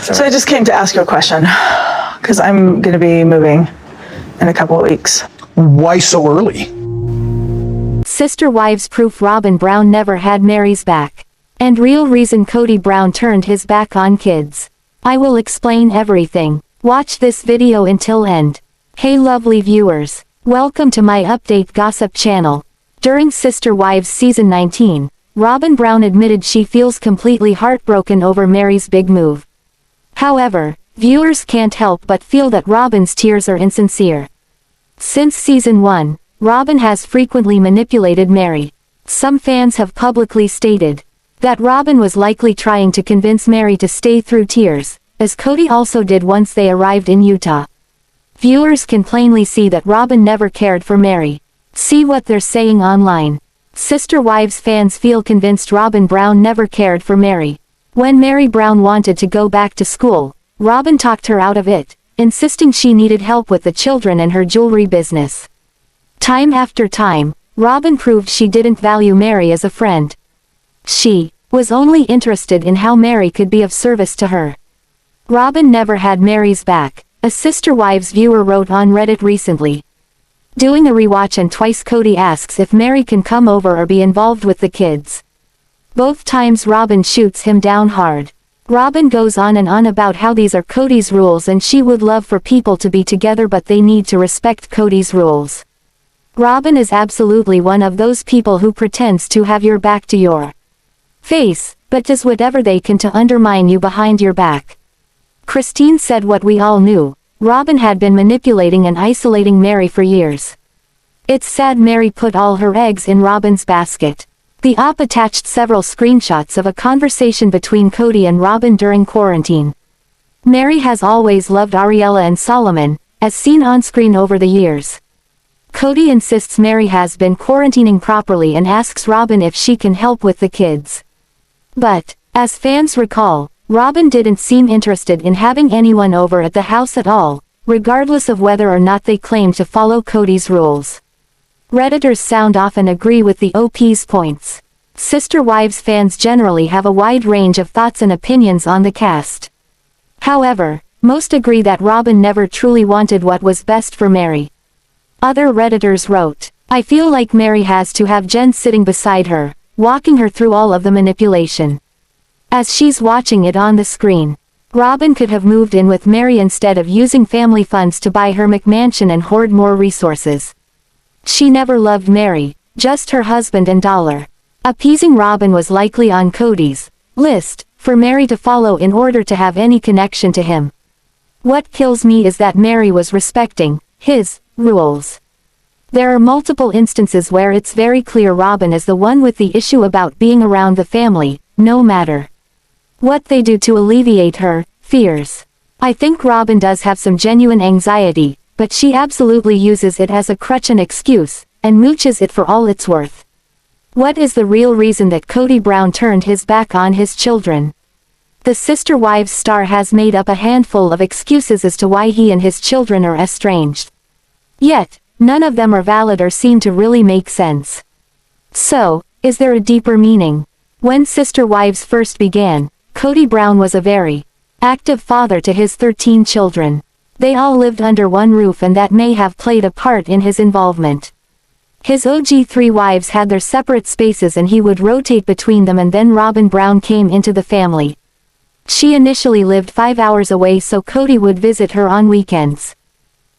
So I just came to ask you a question, because I'm going to be moving in a couple of weeks. Why so early? Sister wives proof Robyn Brown never had Meri's back. And real reason Cody Brown turned his back on kids. I will explain everything. Watch this video until end. Hey lovely viewers. Welcome to my update gossip channel. During Sister Wives season 19, Robyn Brown admitted she feels completely heartbroken over Meri's big move. However, viewers can't help but feel that Robyn's tears are insincere. Since season 1, Robyn has frequently manipulated Meri. Some fans have publicly stated that Robyn was likely trying to convince Meri to stay through tears, as Cody also did once they arrived in Utah. Viewers can plainly see that Robyn never cared for Meri. See what they're saying online. Sister Wives fans feel convinced Robyn Brown never cared for Meri. When Meri Brown wanted to go back to school, Robyn talked her out of it, insisting she needed help with the children and her jewelry business. Time after time, Robyn proved she didn't value Meri as a friend. She was only interested in how Meri could be of service to her. Robyn never had Meri's back, a Sister Wives viewer wrote on Reddit recently. Doing a rewatch and twice Cody asks if Meri can come over or be involved with the kids. Both times Robyn shoots him down hard. Robyn goes on and on about how these are Cody's rules and she would love for people to be together but they need to respect Cody's rules. Robyn is absolutely one of those people who pretends to have your back to your face, but does whatever they can to undermine you behind your back. Christine said what we all knew, Robyn had been manipulating and isolating Meri for years. It's sad Meri put all her eggs in Robyn's basket. The op attached several screenshots of a conversation between Cody and Robyn during quarantine. Meri has always loved Ariella and Solomon, as seen on screen over the years. Cody insists Meri has been quarantining properly and asks Robyn if she can help with the kids. But, as fans recall, Robyn didn't seem interested in having anyone over at the house at all, regardless of whether or not they claimed to follow Cody's rules. Redditors sound off and agree with the OP's points. Sister Wives fans generally have a wide range of thoughts and opinions on the cast. However, most agree that Robyn never truly wanted what was best for Meri. Other Redditors wrote, "I feel like Meri has to have Jen sitting beside her, walking her through all of the manipulation. As she's watching it on the screen, Robyn could have moved in with Meri instead of using family funds to buy her McMansion and hoard more resources. She never loved Meri, just her husband and dollar. Appeasing Robyn was likely on Cody's list for Meri to follow in order to have any connection to him. What kills me is that Meri was respecting his rules. There are multiple instances where it's very clear Robyn is the one with the issue about being around the family, no matter what they do to alleviate her fears. I think Robyn does have some genuine anxiety, but she absolutely uses it as a crutch and excuse, and mooches it for all it's worth. What is the real reason that Cody Brown turned his back on his children? The Sister Wives star has made up a handful of excuses as to why he and his children are estranged. Yet, none of them are valid or seem to really make sense. So, is there a deeper meaning? When Sister Wives first began, Cody Brown was a very active father to his 13 children. They all lived under one roof and that may have played a part in his involvement. His OG 3 wives had their separate spaces and he would rotate between them, and then Robyn Brown came into the family. She initially lived 5 hours away so Cody would visit her on weekends.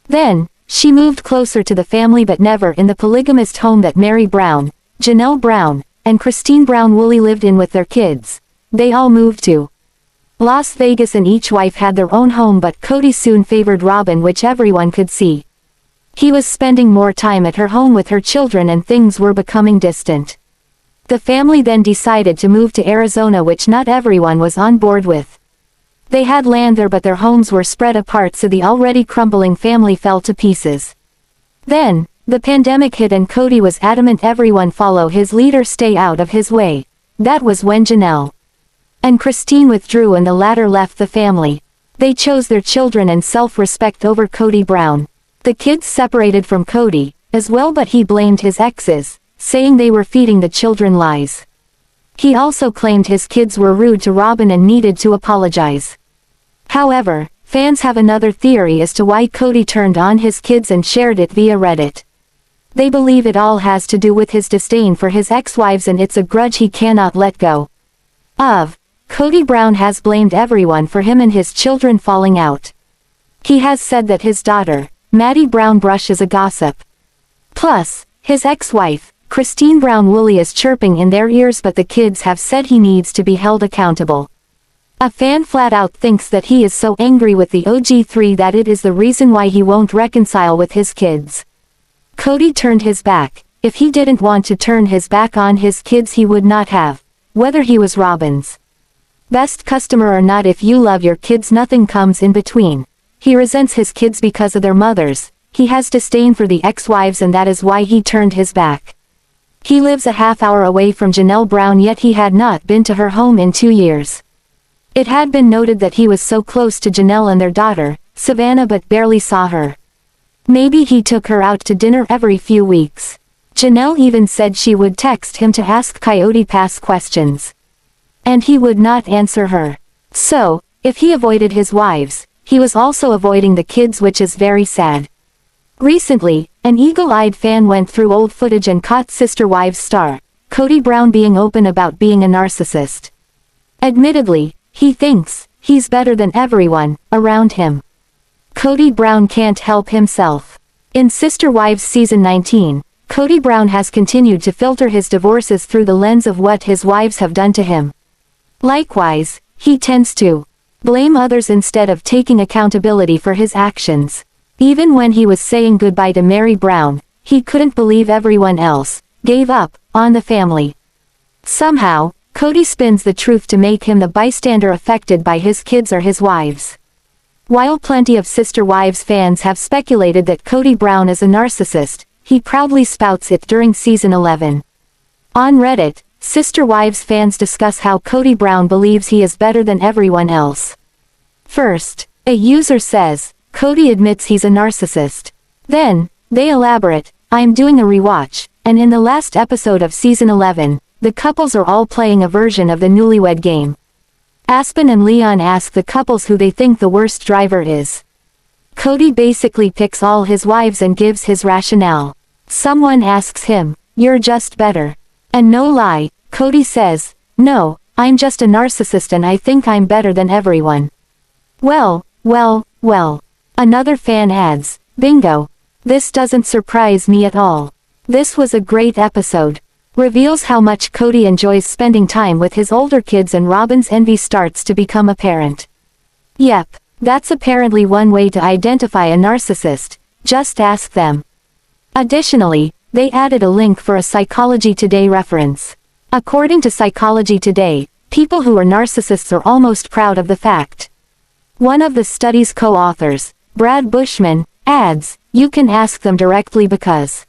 Then, she moved closer to the family but never in the polygamist home that Meri Brown, Janelle Brown, and Christine Brown Woolley lived in with their kids. They all moved to Las Vegas and each wife had their own home, but Cody soon favored Robyn, which everyone could see. He was spending more time at her home with her children and things were becoming distant. The family then decided to move to Arizona, which not everyone was on board with. They had land there but their homes were spread apart, so the already crumbling family fell to pieces. Then, the pandemic hit and Cody was adamant everyone follow his lead or stay out of his way. That was when Janelle and Christine withdrew and the latter left the family. They chose their children and self-respect over Cody Brown. The kids separated from Cody, as well, but he blamed his exes, saying they were feeding the children lies. He also claimed his kids were rude to Robyn and needed to apologize. However, fans have another theory as to why Cody turned on his kids and shared it via Reddit. They believe it all has to do with his disdain for his ex-wives, and it's a grudge he cannot let go of. Cody Brown has blamed everyone for him and his children falling out. He has said that his daughter, Maddie Brown Brush, is a gossip. Plus, his ex-wife, Christine Brown Woolley, is chirping in their ears, but the kids have said he needs to be held accountable. A fan flat out thinks that he is so angry with the OG3 that it is the reason why he won't reconcile with his kids. Cody turned his back. If he didn't want to turn his back on his kids, he would not have. Whether he was Robyn's best customer or not, if you love your kids, nothing comes in between. He resents his kids because of their mothers. He has disdain for the ex-wives, and that is why he turned his back. He lives a half-hour away from Janelle Brown, yet he had not been to her home in 2 years. It had been noted that he was so close to Janelle and their daughter, Savannah, but barely saw her. Maybe he took her out to dinner every few weeks. Janelle even said she would text him to ask Coyote past questions, and he would not answer her. So, if he avoided his wives, he was also avoiding the kids, which is very sad. Recently, an eagle-eyed fan went through old footage and caught Sister Wives star Cody Brown being open about being a narcissist. Admittedly, he thinks he's better than everyone around him. Cody Brown can't help himself. In Sister Wives Season 19, Cody Brown has continued to filter his divorces through the lens of what his wives have done to him. Likewise, he tends to blame others instead of taking accountability for his actions. Even when he was saying goodbye to Meri Brown, he couldn't believe everyone else gave up on the family. Somehow, Cody spins the truth to make him the bystander affected by his kids or his wives. While plenty of Sister Wives fans have speculated that Cody Brown is a narcissist, he proudly spouts it during Season 11. On Reddit, Sister Wives fans discuss how Cody Brown believes he is better than everyone else. First, a user says, Cody admits he's a narcissist. Then, they elaborate, I'm doing a rewatch, and in the last episode of Season 11, the couples are all playing a version of the Newlywed Game. Aspen and Leon ask the couples who they think the worst driver is. Cody basically picks all his wives and gives his rationale. Someone asks him, "You're just better." And no lie, Cody says, "No, I'm just a narcissist and I think I'm better than everyone." Well. Another fan adds, "Bingo. This doesn't surprise me at all. This was a great episode." Reveals how much Cody enjoys spending time with his older kids, and Robyn's envy starts to become apparent. Yep, that's apparently one way to identify a narcissist. Just ask them. Additionally, they added a link for a Psychology Today reference. According to Psychology Today, people who are narcissists are almost proud of the fact. One of the study's co-authors, Brad Bushman, adds, "You can ask them directly because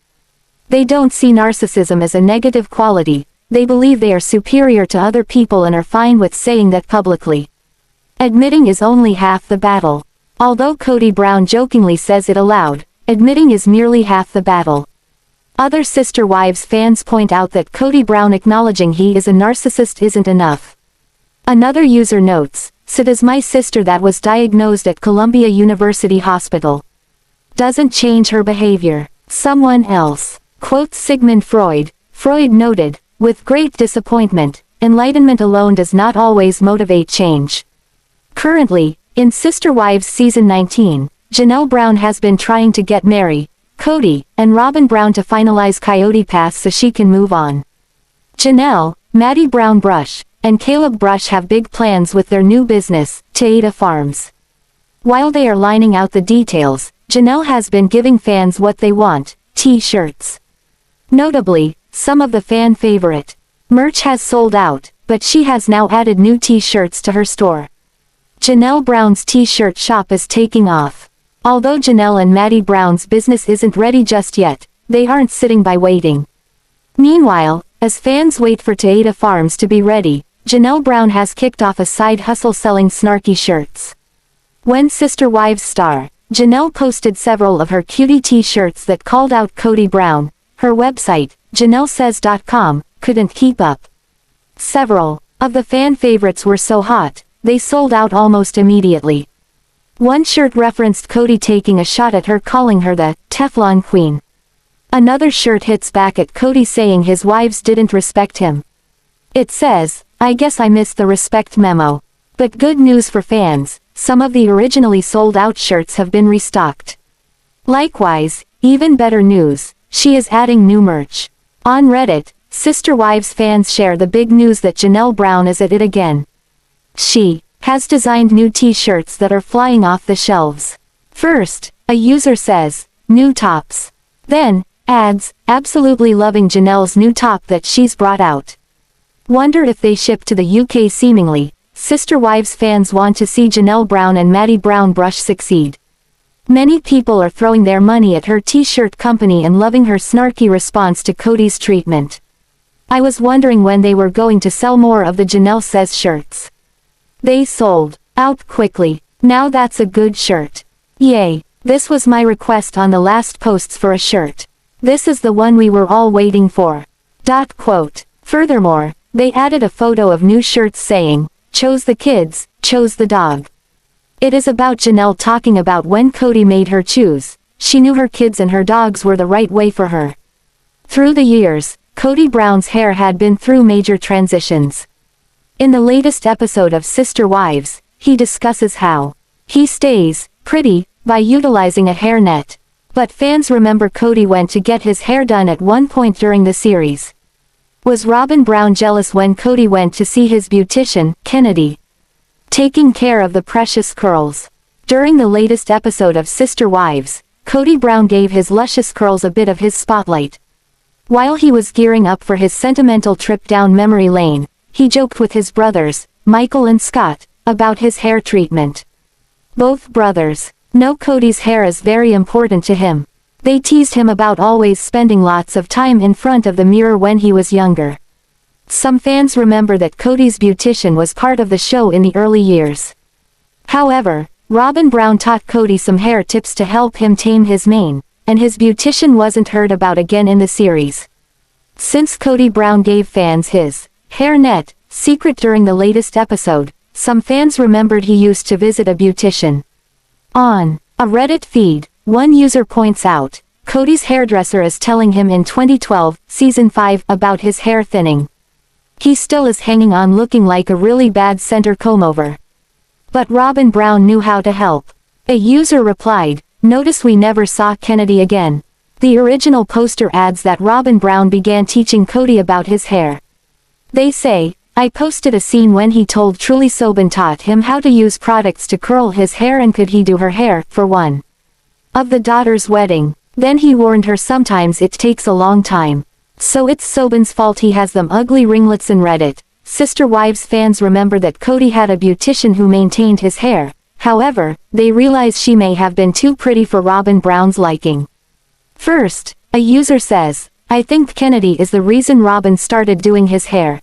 they don't see narcissism as a negative quality. They believe they are superior to other people and are fine with saying that publicly." Admitting is only half the battle. Although Cody Brown jokingly says it aloud, admitting is nearly half the battle. Other Sister Wives fans point out that Cody Brown acknowledging he is a narcissist isn't enough. Another user notes, "Sid is my sister that was diagnosed at Columbia University Hospital. Doesn't change her behavior." Someone else quotes Sigmund Freud. Freud noted, "With great disappointment, enlightenment alone does not always motivate change." Currently, in Sister Wives Season 19, Janelle Brown has been trying to get Meri, Cody, and Robyn Brown to finalize Coyote paths so she can move on. Janelle, Maddie Brown Brush, and Caleb Brush have big plans with their new business, Coyote Farms. While they are lining out the details, Janelle has been giving fans what they want, t-shirts. Notably, some of the fan favorite merch has sold out, but she has now added new t-shirts to her store. Janelle Brown's t-shirt shop is taking off. Although Janelle and Maddie Brown's business isn't ready just yet, they aren't sitting by waiting. Meanwhile, as fans wait for Coyote Farms to be ready, Janelle Brown has kicked off a side hustle selling snarky shirts. When Sister Wives star, Janelle posted several of her cutie t-shirts that called out Cody Brown. Her website, JanelleSays.com, couldn't keep up. Several of the fan favorites were so hot, they sold out almost immediately. One shirt referenced Cody taking a shot at her, calling her the Teflon Queen. Another shirt hits back at Cody saying his wives didn't respect him. It says, "I guess I missed the respect memo." But good news for fans, some of the originally sold out shirts have been restocked. Likewise, even better news, she is adding new merch. On Reddit, Sister Wives fans share the big news that Janelle Brown is at it again. She has designed new t-shirts that are flying off the shelves. First, a user says, "New tops." Then, adds, "Absolutely loving Janelle's new top that she's brought out. Wonder if they ship to the UK." Seemingly, Sister Wives fans want to see Janelle Brown and Maddie Brown Brush succeed. Many people are throwing their money at her t-shirt company and loving her snarky response to Cody's treatment. I was wondering when they were going to sell more of the Janelle Says shirts. They sold out quickly. Now that's a good shirt. Yay. This was my request on the last posts for a shirt. This is the one we were all waiting for. Quote. Furthermore, they added a photo of new shirts saying, "Chose the kids, chose the dog." It is about Janelle talking about when Cody made her choose. She knew her kids and her dogs were the right way for her. Through the years, Cody Brown's hair had been through major transitions. In the latest episode of Sister Wives, he discusses how he stays pretty by utilizing a hairnet. But fans remember Cody went to get his hair done at one point during the series. Was Robyn Brown jealous when Cody went to see his beautician, Kody, taking care of the precious curls? During the latest episode of Sister Wives, Cody Brown gave his luscious curls a bit of his spotlight. While he was gearing up for his sentimental trip down memory lane, he joked with his brothers, Michael and Scott, about his hair treatment. Both brothers know Cody's hair is very important to him. They teased him about always spending lots of time in front of the mirror when he was younger. Some fans remember that Cody's beautician was part of the show in the early years. However, Robyn Brown taught Cody some hair tips to help him tame his mane, and his beautician wasn't heard about again in the series. Since Cody Brown gave fans his hairnet secret during the latest episode, some fans remembered he used to visit a beautician. On a Reddit feed, one user points out, Cody's hairdresser is telling him in 2012, season 5, about his hair thinning. He still is hanging on looking like a really bad center comb-over. But Robyn Brown knew how to help. A user replied, "Notice we never saw Kody again." The original poster adds that Robyn Brown began teaching Cody about his hair. They say, "I posted a scene when he told Truly Sobin taught him how to use products to curl his hair and could he do her hair, for one of the daughter's wedding. Then he warned her sometimes it takes a long time. So it's Sobin's fault he has them ugly ringlets." In Reddit, Sister Wives fans remember that Cody had a beautician who maintained his hair. However, they realize she may have been too pretty for Robyn Brown's liking. First, a user says, "I think Kody is the reason Robyn started doing his hair."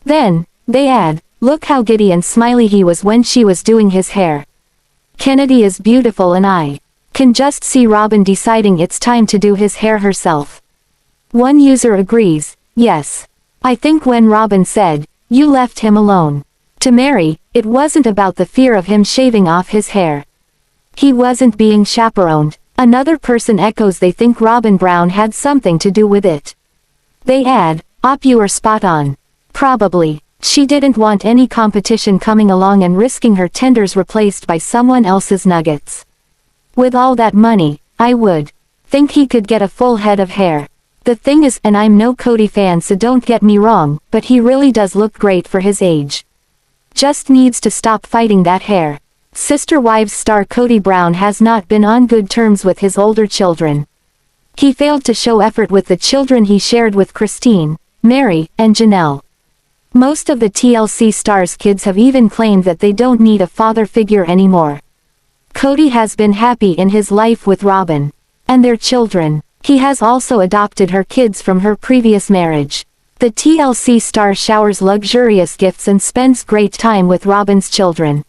Then, they add, "Look how giddy and smiley he was when she was doing his hair. Kody is beautiful and I can just see Robyn deciding it's time to do his hair herself." One user agrees, "Yes. I think when Robyn said, 'You left him alone' to Meri, it wasn't about the fear of him shaving off his hair. He wasn't being chaperoned." Another person echoes they think Robyn Brown had something to do with it. They add, "You are spot on. Probably. She didn't want any competition coming along and risking her tenders replaced by someone else's nuggets. With all that money, I would think he could get a full head of hair. The thing is, and I'm no Cody fan so don't get me wrong, but he really does look great for his age. Just needs to stop fighting that hair." Sister Wives star Cody Brown has not been on good terms with his older children. He failed to show effort with the children he shared with Christine, Meri, and Janelle. Most of the TLC stars' kids have even claimed that they don't need a father figure anymore. Cody has been happy in his life with Robyn and their children. He has also adopted her kids from her previous marriage. The TLC star showers luxurious gifts and spends great time with Robyn's children.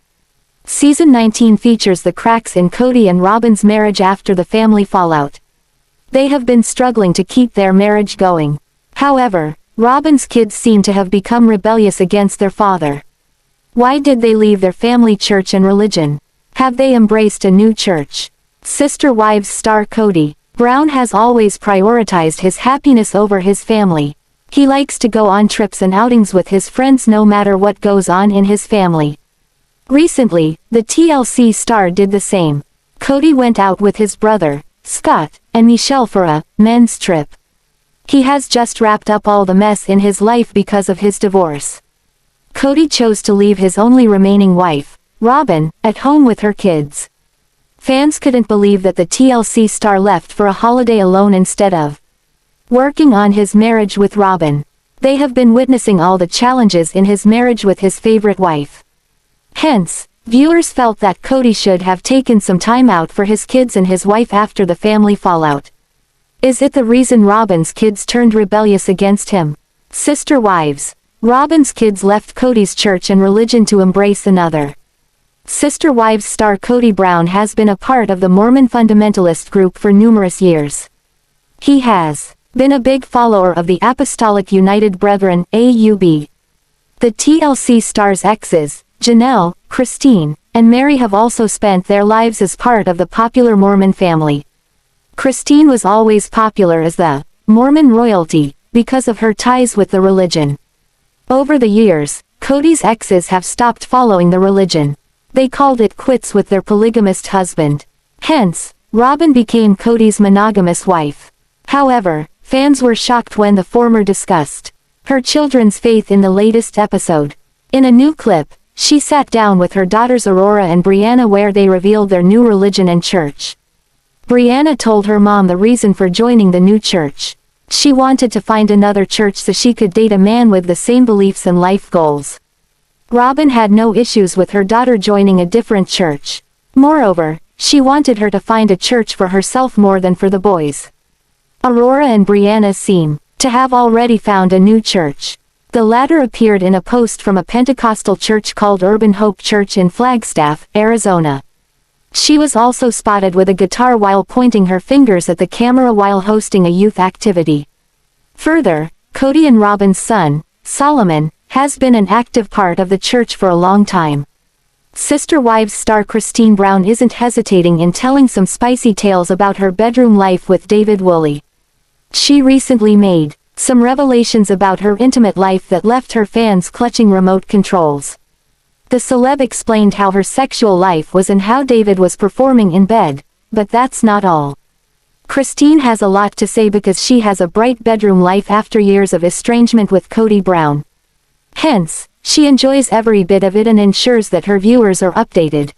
Season 19 features the cracks in Cody and Robyn's marriage after the family fallout. They have been struggling to keep their marriage going. However, Robyn's kids seem to have become rebellious against their father. Why did they leave their family church and religion? Have they embraced a new church? Sister Wives star Cody Brown has always prioritized his happiness over his family. He likes to go on trips and outings with his friends no matter what goes on in his family. Recently, the TLC star did the same. Cody went out with his brother, Scott, and Michelle for a men's trip. He has just wrapped up all the mess in his life because of his divorce. Cody chose to leave his only remaining wife, Robyn, at home with her kids. Fans couldn't believe that the TLC star left for a holiday alone instead of working on his marriage with Robyn. They have been witnessing all the challenges in his marriage with his favorite wife. Hence, viewers felt that Cody should have taken some time out for his kids and his wife after the family fallout. Is it the reason Robyn's kids turned rebellious against him? Sister Wives. Robyn's kids left Cody's church and religion to embrace another. Sister Wives star Cody Brown has been a part of the Mormon fundamentalist group for numerous years. He has been a big follower of the Apostolic United Brethren, AUB. The TLC star's exes, Janelle, Christine, and Meri have also spent their lives as part of the popular Mormon family. Christine was always popular as the Mormon royalty because of her ties with the religion. Over the years, Cody's exes have stopped following the religion. They called it quits with their polygamist husband. Hence, Robyn became Cody's monogamous wife. However, fans were shocked when the former discussed her children's faith in the latest episode. In a new clip, she sat down with her daughters Aurora and Brianna where they revealed their new religion and church. Brianna told her mom the reason for joining the new church. She wanted to find another church so she could date a man with the same beliefs and life goals. Robyn had no issues with her daughter joining a different church. Moreover, she wanted her to find a church for herself more than for the boys. Aurora and Brianna seem to have already found a new church. The latter appeared in a post from a Pentecostal church called Urban Hope Church in Flagstaff, Arizona. She was also spotted with a guitar while pointing her fingers at the camera while hosting a youth activity. Further, Cody and Robyn's son, Solomon, has been an active part of the church for a long time. Sister Wives star Christine Brown isn't hesitating in telling some spicy tales about her bedroom life with David Woolley. She recently made some revelations about her intimate life that left her fans clutching remote controls. The celeb explained how her sexual life was and how David was performing in bed, but that's not all. Christine has a lot to say because she has a bright bedroom life after years of estrangement with Cody Brown. Hence, she enjoys every bit of it and ensures that her viewers are updated.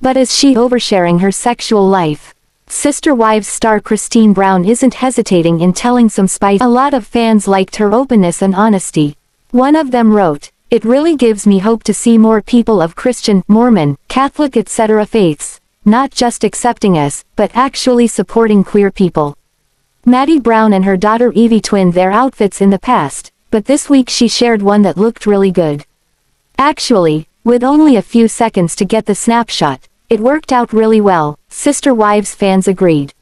But is she oversharing her sexual life? Sister Wives star Christine Brown isn't hesitating in telling some spice. A lot of fans liked her openness and honesty. One of them wrote, "It really gives me hope to see more people of Christian, Mormon, Catholic etc. faiths, not just accepting us, but actually supporting queer people." Maddie Brown and her daughter Evie twinned their outfits in the past, but this week she shared one that looked really good. Actually, with only a few seconds to get the snapshot, it worked out really well, Sister Wives fans agreed.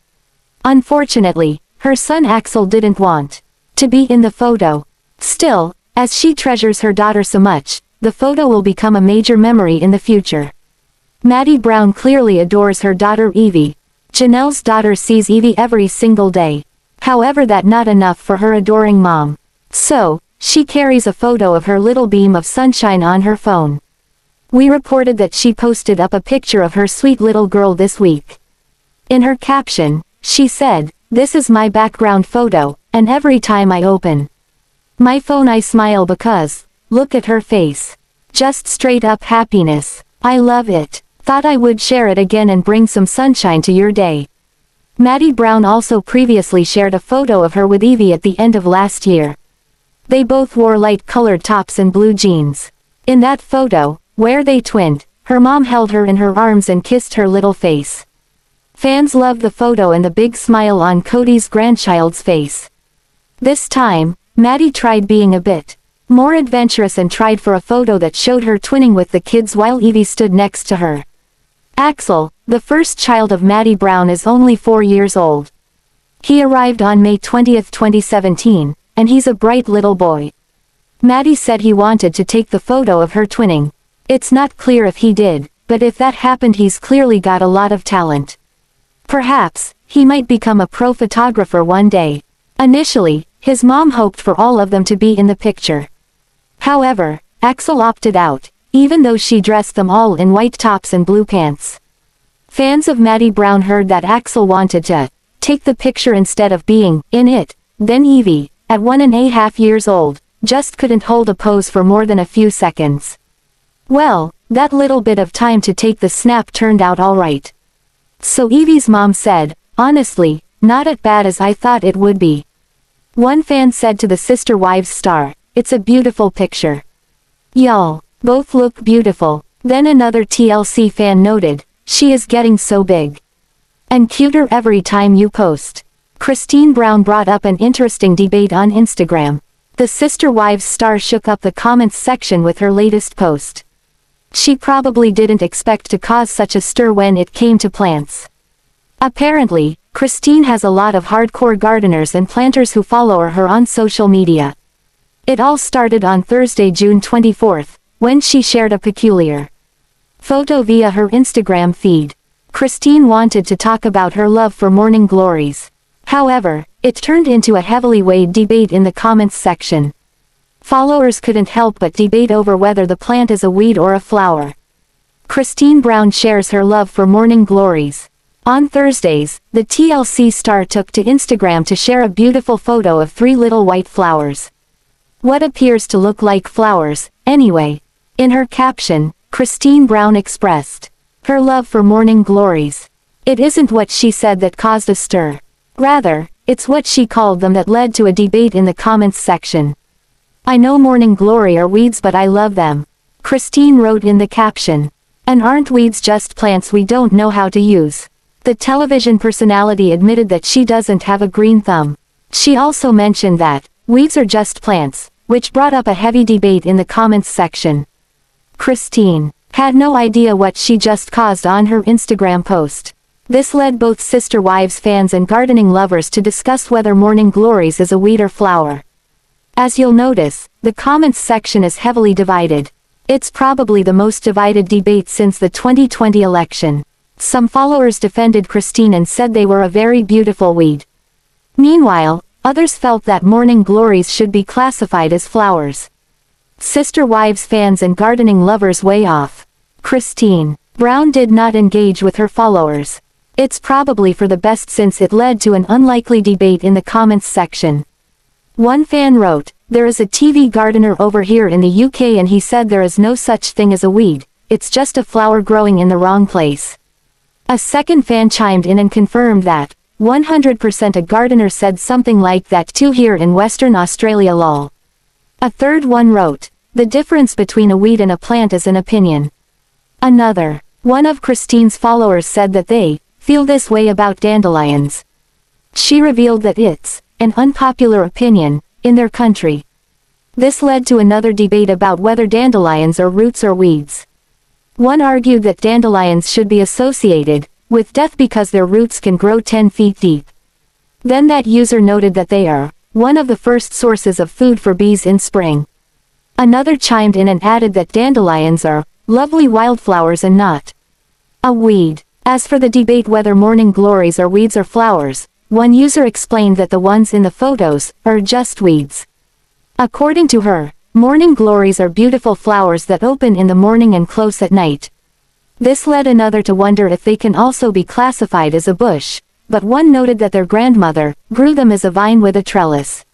Unfortunately, her son Axel didn't want to be in the photo. Still, as she treasures her daughter so much, the photo will become a major memory in the future. Maddie Brown clearly adores her daughter Evie. Janelle's daughter sees Evie every single day. However, that's not enough for her adoring mom. So, she carries a photo of her little beam of sunshine on her phone. We reported that she posted up a picture of her sweet little girl this week. In her caption, she said, "This is my background photo, and every time I open my phone I smile because, look at her face. Just straight up happiness. I love it. Thought I would share it again and bring some sunshine to your day." Maddie Brown also previously shared a photo of her with Evie at the end of last year. They both wore light-colored tops and blue jeans. In that photo, where they twinned, her mom held her in her arms and kissed her little face. Fans loved the photo and the big smile on Cody's grandchild's face. This time, Maddie tried being a bit more adventurous and tried for a photo that showed her twinning with the kids while Evie stood next to her. Axel, the first child of Maddie Brown, is only 4 years old. He arrived on May 20, 2017, and he's a bright little boy. Maddie said he wanted to take the photo of her twinning. It's not clear if he did, but if that happened, he's clearly got a lot of talent. Perhaps, he might become a pro photographer one day. Initially, his mom hoped for all of them to be in the picture. However, Axel opted out, even though she dressed them all in white tops and blue pants. Fans of Maddie Brown heard that Axel wanted to take the picture instead of being in it. Then Evie, at 1.5 years old, just couldn't hold a pose for more than a few seconds. Well, that little bit of time to take the snap turned out alright. So Evie's mom said, honestly, not as bad as I thought it would be. One fan said to the Sister Wives star, it's a beautiful picture. Y'all, both look beautiful. Then another TLC fan noted, she is getting so big and cuter every time you post. Christine Brown brought up an interesting debate on Instagram. The Sister Wives star shook up the comments section with her latest post. She probably didn't expect to cause such a stir when it came to plants. Apparently, Christine has a lot of hardcore gardeners and planters who follow her on social media. It all started on Thursday, June 24th, when she shared a peculiar photo via her Instagram feed. Christine wanted to talk about her love for morning glories. However, it turned into a heavily weighed debate in the comments section. Followers couldn't help but debate over whether the plant is a weed or a flower. Christine Brown shares her love for morning glories. On Thursdays, the TLC star took to Instagram to share a beautiful photo of 3 little white flowers. What appears to look like flowers, anyway. In her caption, Christine Brown expressed her love for morning glories. It isn't what she said that caused a stir. Rather, it's what she called them that led to a debate in the comments section. I know morning glory are weeds, but I love them. Christine wrote in the caption. And aren't weeds just plants we don't know how to use? The television personality admitted that she doesn't have a green thumb. She also mentioned that weeds are just plants, which brought up a heavy debate in the comments section. Christine had no idea what she just caused on her Instagram post. This led both Sister Wives fans and gardening lovers to discuss whether morning glories is a weed or flower. As you'll notice, the comments section is heavily divided. It's probably the most divided debate since the 2020 election. Some followers defended Christine and said they were a very beautiful weed. Meanwhile, others felt that morning glories should be classified as flowers. Sister Wives fans and gardening lovers way off. Christine Brown did not engage with her followers. It's probably for the best since it led to an unlikely debate in the comments section. One fan wrote, there is a TV gardener over here in the UK and he said there is no such thing as a weed, it's just a flower growing in the wrong place. A second fan chimed in and confirmed that, 100% a gardener said something like that too here in Western Australia lol. A third one wrote, the difference between a weed and a plant is an opinion. Another, one of Christine's followers said that they feel this way about dandelions. She revealed that it's an unpopular opinion in their country. This led to another debate about whether dandelions are roots or weeds. One argued that dandelions should be associated with death because their roots can grow 10 feet deep. Then that user noted that they are one of the first sources of food for bees in spring. Another chimed in and added that dandelions are lovely wildflowers and not a weed. As for the debate whether morning glories are weeds or flowers, one user explained that the ones in the photos are just weeds. According to her, morning glories are beautiful flowers that open in the morning and close at night. This led another to wonder if they can also be classified as a bush, but one noted that their grandmother grew them as a vine with a trellis.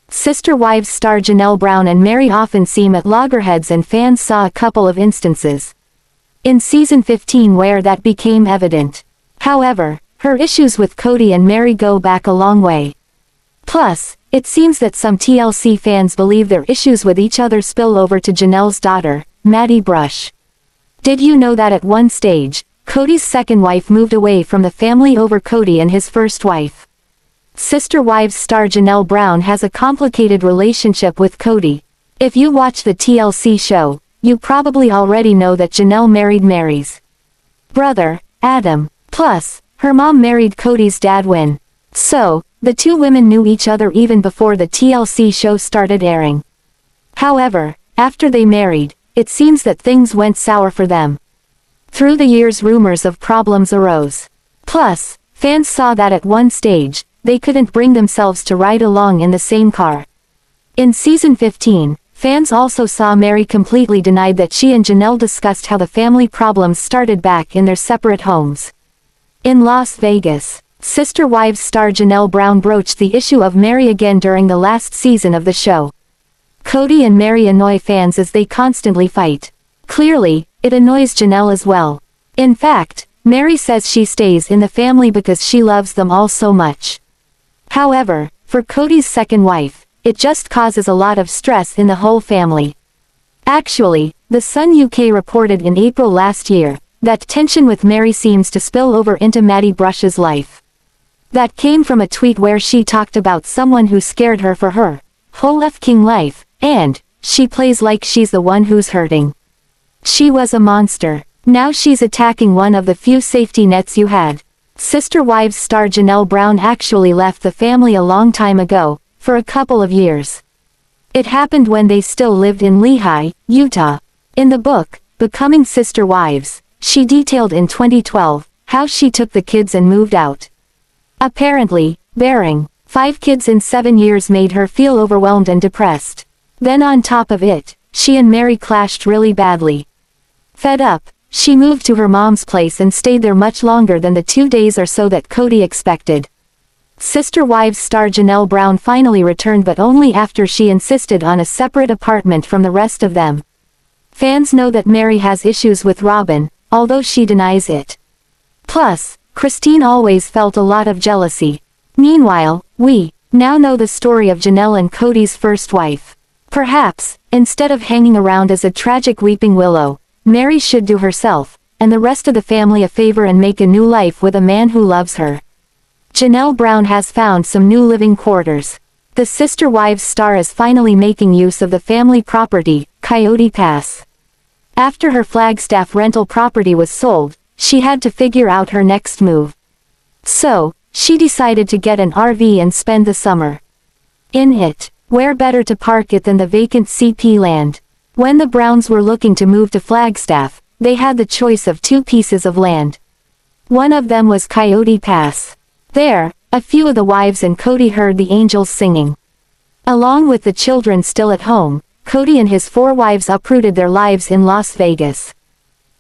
Sister Wives star Janelle Brown and Meri often seem at loggerheads and fans saw a couple of instances in season 15 where that became evident. However, her issues with Cody and Meri go back a long way. Plus, it seems that some TLC fans believe their issues with each other spill over to Janelle's daughter, Maddie Brush. Did you know that at one stage, Cody's second wife moved away from the family over Cody and his first wife? Sister Wives star Janelle Brown has a complicated relationship with Cody. If you watch the TLC show, you probably already know that Janelle married Meri's brother, Adam. Plus, her mom married Cody's dad Win. So, the two women knew each other even before the TLC show started airing. However, after they married, it seems that things went sour for them. Through the years rumors of problems arose. Plus, fans saw that at one stage, they couldn't bring themselves to ride along in the same car. In season 15, fans also saw Meri completely denied that she and Janelle discussed how the family problems started back in their separate homes. In Las Vegas, Sister Wives star Janelle Brown broached the issue of Meri again during the last season of the show. Cody and Meri annoy fans as they constantly fight. Clearly, it annoys Janelle as well. In fact, Meri says she stays in the family because she loves them all so much. However, for Cody's second wife, it just causes a lot of stress in the whole family. Actually, The Sun UK reported in April last year, that tension with Meri seems to spill over into Maddie Brush's life. That came from a tweet where she talked about someone who scared her for her whole f***ing life, and she plays like she's the one who's hurting. She was a monster. Now she's attacking one of the few safety nets you had. Sister Wives star Janelle Brown actually left the family a long time ago, for a couple of years. It happened when they still lived in Lehi, Utah. In the book, Becoming Sister Wives, she detailed in 2012, how she took the kids and moved out. Apparently, bearing 5 kids in 7 years made her feel overwhelmed and depressed. Then on top of it, she and Meri clashed really badly. Fed up, she moved to her mom's place and stayed there much longer than the 2 days or so that Cody expected. Sister Wives star Janelle Brown finally returned, but only after she insisted on a separate apartment from the rest of them. Fans know that Meri has issues with Robyn, although she denies it. Plus, Christine always felt a lot of jealousy. Meanwhile, we now know the story of Janelle and Cody's first wife. Perhaps, instead of hanging around as a tragic weeping willow, Meri should do herself, and the rest of the family a favor and make a new life with a man who loves her. Janelle Brown has found some new living quarters. The Sister Wives star is finally making use of the family property, Coyote Pass. After her Flagstaff rental property was sold, she had to figure out her next move. So, she decided to get an RV and spend the summer in it. Where better to park it than the vacant CP land? When the Browns were looking to move to Flagstaff, they had the choice of 2 pieces of land. One of them was Coyote Pass. There, a few of the wives and Cody heard the angels singing. Along with the children still at home, Cody and his 4 wives uprooted their lives in Las Vegas.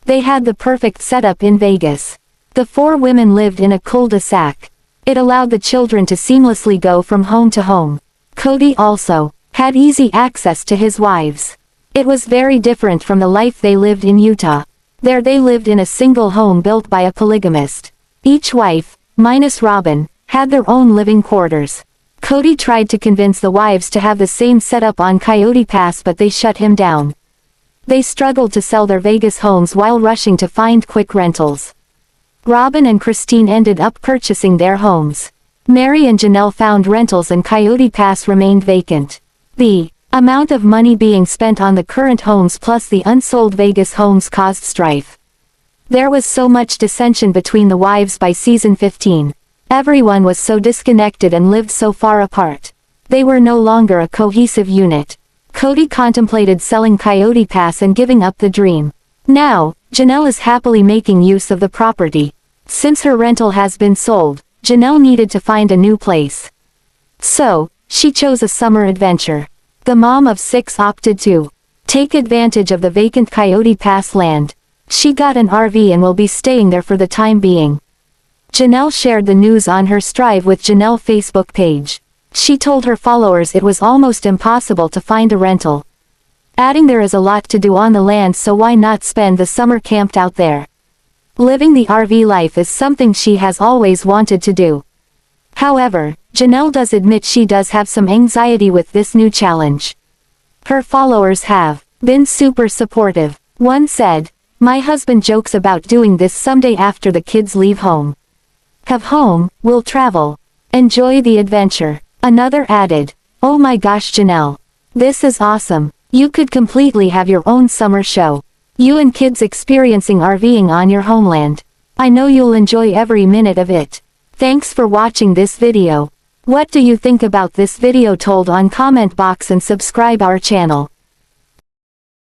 They had the perfect setup in Vegas. The 4 women lived in a cul-de-sac. It allowed the children to seamlessly go from home to home. Cody also had easy access to his wives. It was very different from the life they lived in Utah. There they lived in a single home built by a polygamist. Each wife, minus Robyn, had their own living quarters. Cody tried to convince the wives to have the same setup on Coyote Pass, but they shut him down. They struggled to sell their Vegas homes while rushing to find quick rentals. Robyn and Christine ended up purchasing their homes. Meri and Janelle found rentals and Coyote Pass remained vacant. The amount of money being spent on the current homes plus the unsold Vegas homes caused strife. There was so much dissension between the wives by season 15. Everyone was so disconnected and lived so far apart. They were no longer a cohesive unit. Cody contemplated selling Coyote Pass and giving up the dream. Now, Janelle is happily making use of the property. Since her rental has been sold, Janelle needed to find a new place. So, she chose a summer adventure. The mom of 6 opted to take advantage of the vacant Coyote Pass land. She got an RV and will be staying there for the time being. Janelle shared the news on her Strive with Janelle Facebook page. She told her followers it was almost impossible to find a rental, adding there is a lot to do on the land, so why not spend the summer camped out there. Living the RV life is something she has always wanted to do. However, Janelle does admit she does have some anxiety with this new challenge. Her followers have been super supportive. One said, "My husband jokes about doing this someday after the kids leave home. Have home, we'll travel. Enjoy the adventure." Another added, "Oh my gosh Janelle. This is awesome. You could completely have your own summer show. You and kids experiencing RVing on your homeland. I know you'll enjoy every minute of it." Thanks for watching this video. What do you think about this video? Told on comment box and subscribe our channel.